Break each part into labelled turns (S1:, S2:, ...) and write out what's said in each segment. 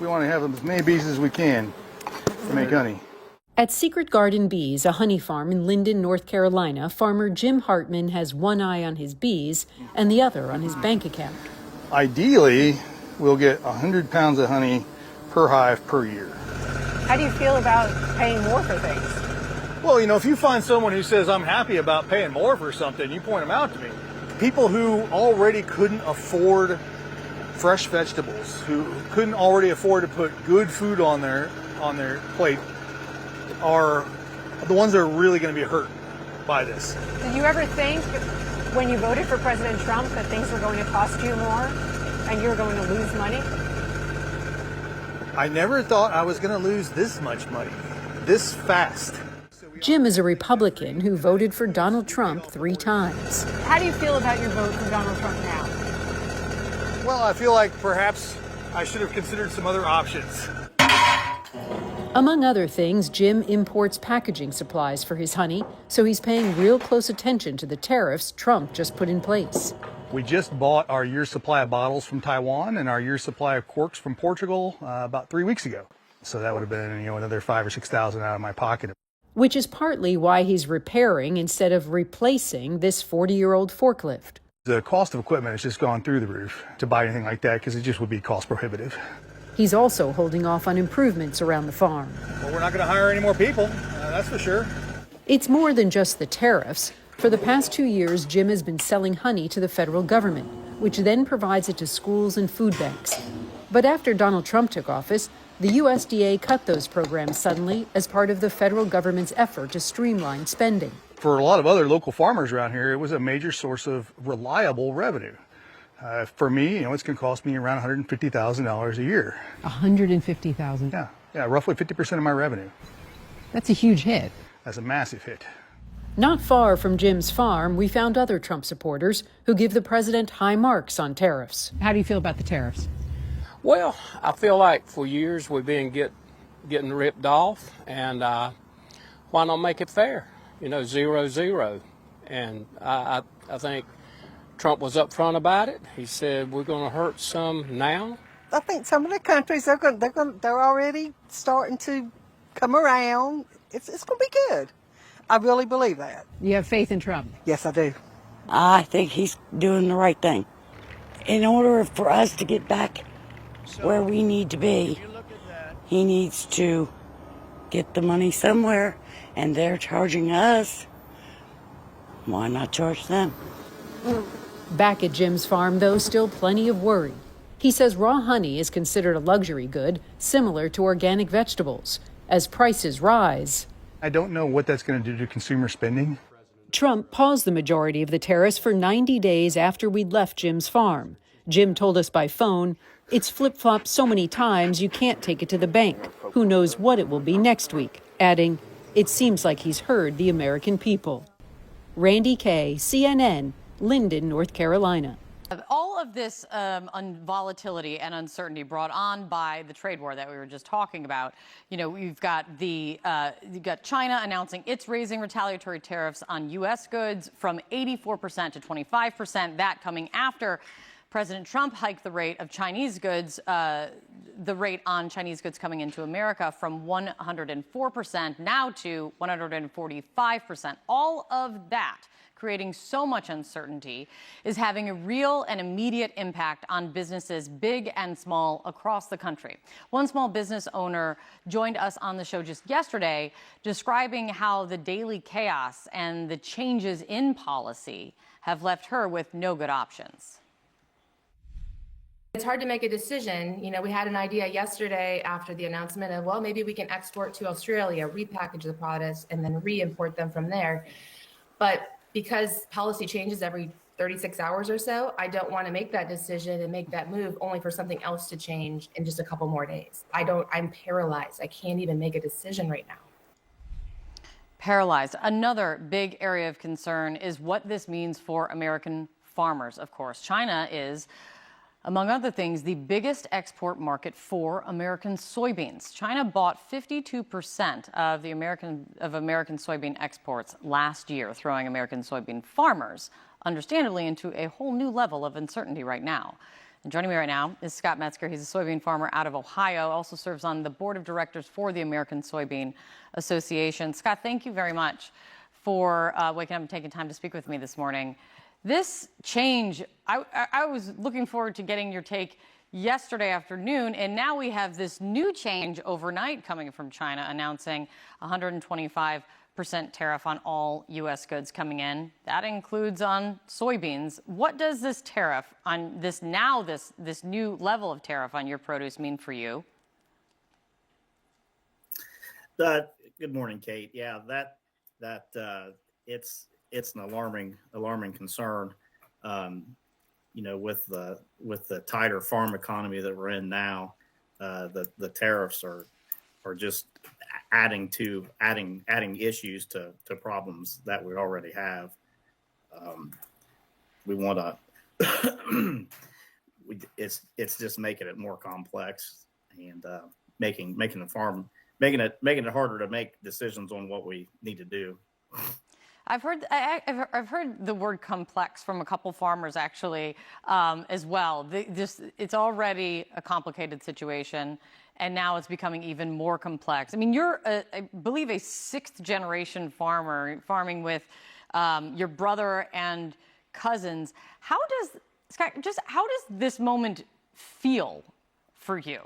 S1: We want to have as many bees as we can to make honey.
S2: At Secret Garden Bees, a honey farm in Linden, North Carolina, farmer Jim Hartman has one eye on his bees and the other on his bank account.
S1: Ideally, we'll get 100 pounds of honey per hive per year.
S3: How do you feel about paying more for things?
S1: Well, you know, if you find someone who says, I'm happy about paying more for something, you point them out to me. People who already couldn't afford fresh vegetables, who couldn't already afford to put good food on their plate, are the ones that are really going to be hurt by this.
S3: Did you ever think when you voted for President Trump that things were going to cost you more and you were going to lose money?
S1: I never thought I was going to lose this much money, this fast.
S2: Jim is a Republican who voted for Donald Trump 3 times.
S3: How do you feel about your vote for Donald Trump now?
S1: Well, I feel like perhaps I should have considered some other options.
S2: Among other things, Jim imports packaging supplies for his honey, so he's paying real close attention to the tariffs Trump just put in place.
S1: We just bought our year's supply of bottles from Taiwan and our year's supply of corks from Portugal about 3 weeks ago. So that would have been, another $5,000 or $6,000 out of my pocket.
S2: Which is partly why he's repairing instead of replacing this 40-year-old forklift.
S1: The cost of equipment has just gone through the roof to buy anything like that because it just would be cost prohibitive.
S2: He's also holding off on improvements around the farm.
S1: Well, we're not going to hire any more people, that's for sure.
S2: It's more than just the tariffs. For the past 2 years, Jim has been selling honey to the federal government, which then provides it to schools and food banks. But after Donald Trump took office, the USDA cut those programs suddenly as part of the federal government's effort to streamline spending.
S1: For a lot of other local farmers around here, it was a major source of reliable revenue. For me, it's going to cost me around $150,000 a year.
S4: $150,000?
S1: Yeah, roughly 50% of my revenue.
S4: That's a huge hit.
S1: That's a massive hit.
S2: Not far from Jim's farm, we found other Trump supporters who give the president high marks on tariffs.
S4: How do you feel about the tariffs?
S5: Well, I feel like for years we've been getting ripped off, and why not make it fair? 0-0. And I think Trump was upfront about it. He said we're going to hurt some now.
S6: I think some of the countries they're already starting to come around. It's going to be good. I really believe that.
S4: You have faith in Trump?
S6: Yes, I do.
S7: I think he's doing the right thing. In order for us to get back where we need to be, he needs to get the money somewhere, and they're charging us. Why not charge them?
S2: Back at Jim's farm, though, still plenty of worry. He says raw honey is considered a luxury good, similar to organic vegetables. As prices rise,
S1: I don't know what that's going to do to consumer spending.
S2: Trump paused the majority of the tariffs for 90 days after we'd left Jim's farm. Jim told us by phone, it's flip-flopped so many times you can't take it to the bank. Who knows what it will be next week? Adding, it seems like he's heard the American people. Randy Kay, CNN, Linden, North Carolina.
S8: All of this volatility and uncertainty brought on by the trade war that we were just talking about. You've got China announcing it's raising retaliatory tariffs on U.S. goods from 84% to 25%. That coming after President Trump hiked the rate of Chinese goods, the rate on Chinese goods coming into America from 104% now to 145%. All of that, creating so much uncertainty, is having a real and immediate impact on businesses big and small across the country. One small business owner joined us on the show just yesterday describing how the daily chaos and the changes in policy have left her with no good options.
S9: It's hard to make a decision. We had an idea yesterday after the announcement of, well, maybe we can export to Australia, repackage the products, and then re-import them from there. But because policy changes every 36 hours or so, I don't want to make that decision and make that move only for something else to change in just a couple more days. I'm paralyzed. I can't even make a decision right now.
S8: Paralyzed. Another big area of concern is what this means for American farmers, of course. China is, among other things, the biggest export market for American soybeans. China bought 52% of American soybean exports last year, throwing American soybean farmers, understandably, into a whole new level of uncertainty right now. And joining me right now is Scott Metzger. He's a soybean farmer out of Ohio, also serves on the board of directors for the American Soybean Association. Scott, thank you very much for waking up and taking time to speak with me this morning. This change, I was looking forward to getting your take yesterday afternoon, and now we have this new change overnight coming from China announcing 125% tariff on all U.S. goods coming in. That includes on soybeans. What does this tariff on this new level of tariff on your produce mean for you?
S10: Good morning, Kate. Yeah, it's an alarming concern. With the tighter farm economy that we're in now, the tariffs are just adding issues to problems that we already have. We want to. It's just making it more complex and making it harder to make decisions on what we need to do.
S8: I've heard the word complex from a couple farmers actually as well. It's already a complicated situation, and now it's becoming even more complex. I mean, you're, I believe, a sixth-generation farmer, farming with your brother and cousins. Scott, how does this moment feel for you?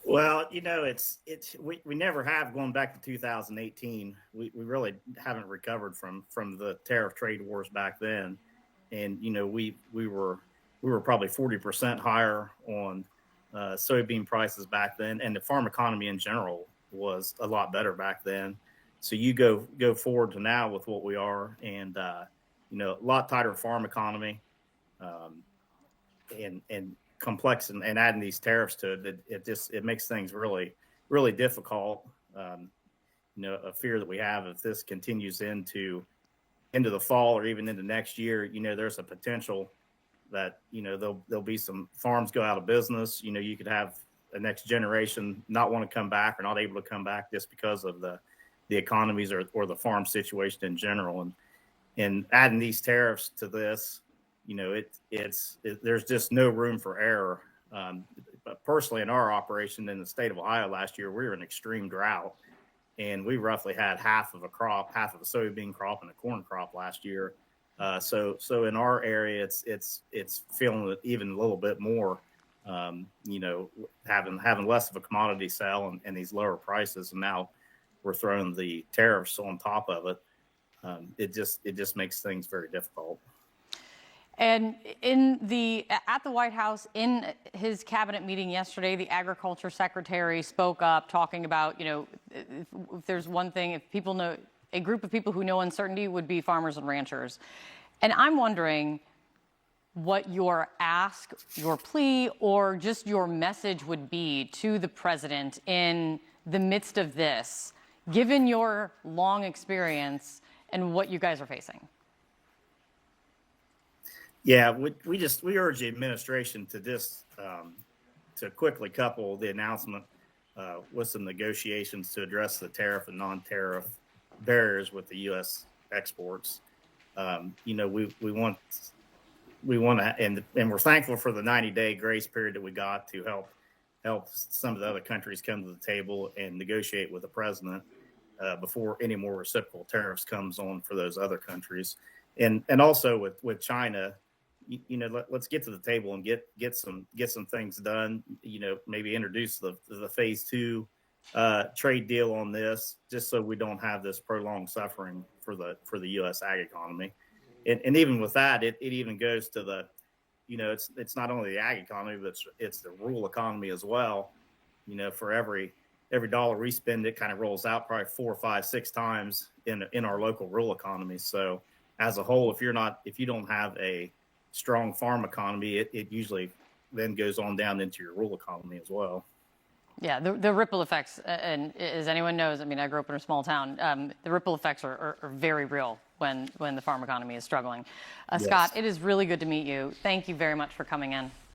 S10: Well, we never have, going back to 2018. We really haven't recovered from the tariff trade wars back then, and we were probably 40% higher on soybean prices back then, and the farm economy in general was a lot better back then. So you go forward to now with what we are, and a lot tighter farm economy, and complex, and adding these tariffs to it, it makes things really, really difficult. A fear that we have, if this continues into the fall or even into next year, there's a potential that there'll be some farms go out of business. You could have a next generation not want to come back or not able to come back just because of the economies or the farm situation in general. And adding these tariffs to this, there's just no room for error. But personally, in our operation in the state of Ohio last year, we were in extreme drought, and we roughly had half of a soybean crop and a corn crop last year. So in our area, it's feeling it even a little bit more. Having less of a commodity sale and these lower prices, and now we're throwing the tariffs on top of it. It just makes things very difficult.
S8: And at the White House, in his cabinet meeting yesterday, the Agriculture Secretary spoke up, talking about, if there's one thing, if people know, a group of people who know uncertainty would be farmers and ranchers. And I'm wondering what your ask, your plea, or just your message would be to the president in the midst of this, given your long experience and what you guys are facing.
S10: Yeah, we urge the administration to to quickly couple the announcement with some negotiations to address the tariff and non-tariff barriers with the U.S. exports. We want to, and we're thankful for the 90-day grace period that we got to help some of the other countries come to the table and negotiate with the president before any more reciprocal tariffs comes on for those other countries, and also with China. Let's get to the table and get some things done. Maybe introduce the phase 2 trade deal on this, just so we don't have this prolonged suffering for the U.S. ag economy. And even with that, it even goes to the, it's not only the ag economy, but it's the rural economy as well. For every dollar we spend, it kind of rolls out probably 4, 5, 6 times in our local rural economy. So as a whole, if you don't have a strong farm economy, it usually then goes on down into your rural economy as well.
S8: Yeah, the ripple effects, and as anyone knows, I mean, I grew up in a small town. The ripple effects are very real when the farm economy is struggling.
S10: Yes.
S8: Scott, it is really good to meet you. Thank you very much for coming in.